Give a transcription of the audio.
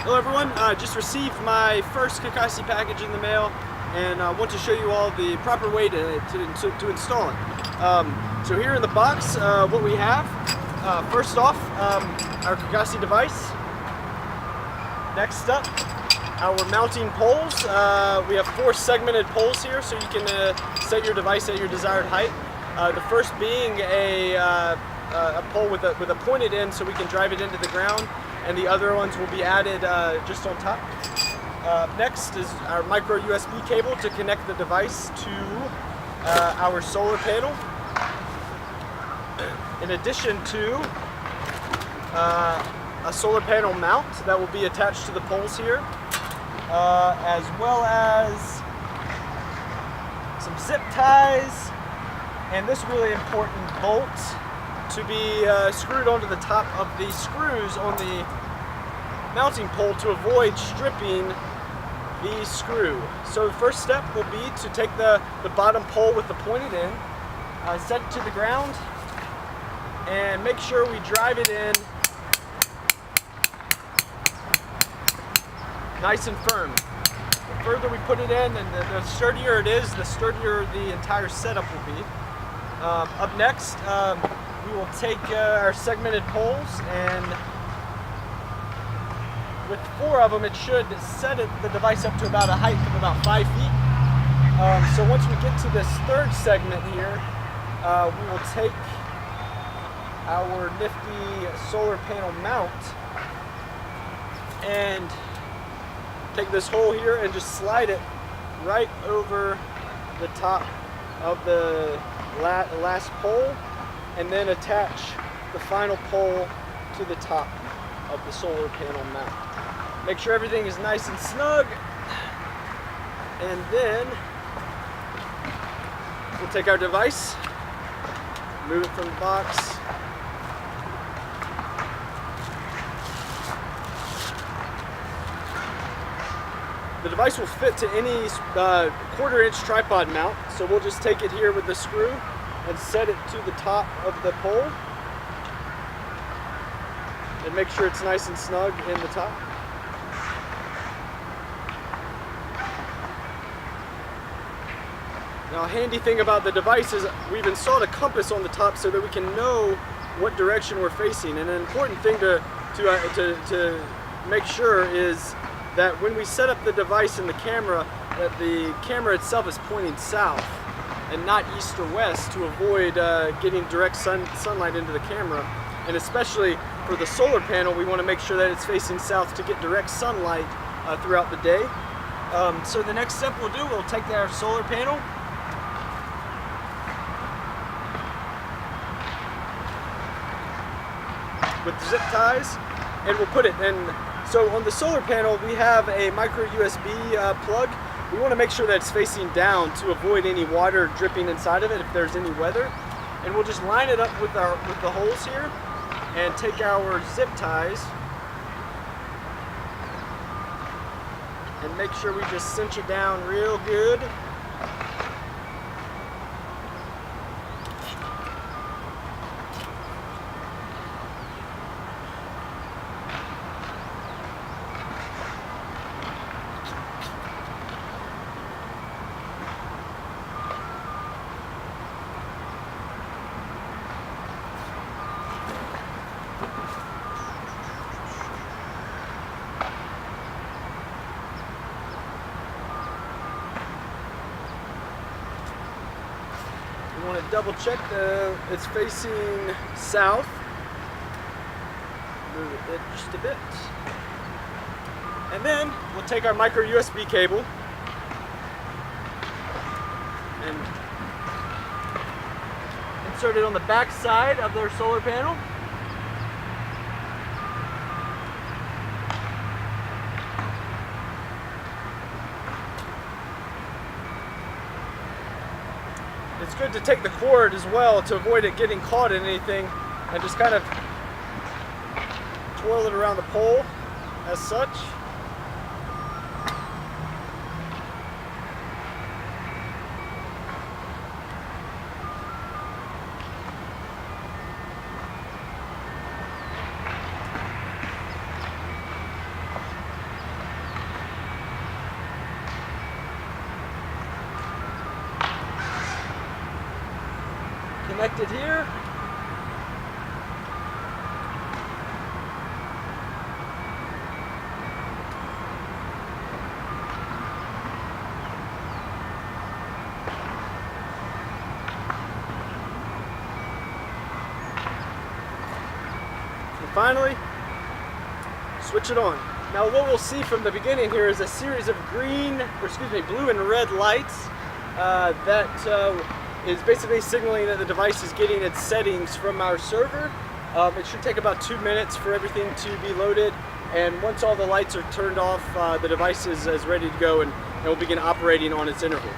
Hello everyone, just received my first Kakaxi package in the mail and I want to show you all the proper way to install it. So here in the box, what we have, first off, our Kakaxi device. Next up, our mounting poles. We have 4 segmented poles here so you can set your device at your desired height. The first being a pole with a pointed end so we can drive it into the ground, and the other ones will be added just on top. Next is our micro USB cable to connect the device to our solar panel. In addition to a solar panel mount that will be attached to the poles here, as well as some zip ties, and this really important bolt to be screwed onto the top of the screws on the mounting pole to avoid stripping the screw. So the first step will be to take the bottom pole with the pointed end, set it to the ground, and make sure we drive it in nice and firm. The further we put it in, and the sturdier it is, the sturdier the entire setup will be. Up next, we will take our segmented poles, and with 4 of them, it should set the device up to about a height of about 5 feet. So once we get to this third segment here, we will take our nifty solar panel mount and take this hole here and just slide it right over the top of the last pole, and then attach the final pole to the top of the solar panel mount. Make sure everything is nice and snug, and then we'll take our device, move it from the box, the device will fit to any 1/4-inch tripod mount, so we'll just take it here with the screw and set it to the top of the pole, and make sure it's nice and snug in the top. Now, a handy thing about the device is we've installed a compass on the top so that we can know what direction we're facing. And an important thing to make sure is that when we set up the device in the camera, that the camera itself is pointing south and not east or west, to avoid getting direct sunlight into the camera. And especially for the solar panel, we want to make sure that it's facing south to get direct sunlight throughout the day. So the next step we'll do, we'll take our solar panel, with zip ties, and we'll put it in. So on the solar panel, we have a micro USB plug. We want to make sure that it's facing down to avoid any water dripping inside of it if there's any weather. And we'll just line it up with the holes here, and take our zip ties and make sure we just cinch it down real good. We want to double check it's facing south. Move it just a bit. And then we'll take our micro USB cable and insert it on the back side of their solar panel. It's good to take the cord as well to avoid it getting caught in anything, and just kind of twirl it around the pole as such. connected here. And finally, switch it on. Now what we'll see from the beginning here is a series of blue and red lights that is basically signaling that the device is getting its settings from our server. It should take about 2 minutes for everything to be loaded, and once all the lights are turned off, the device is ready to go and will begin operating on its interval.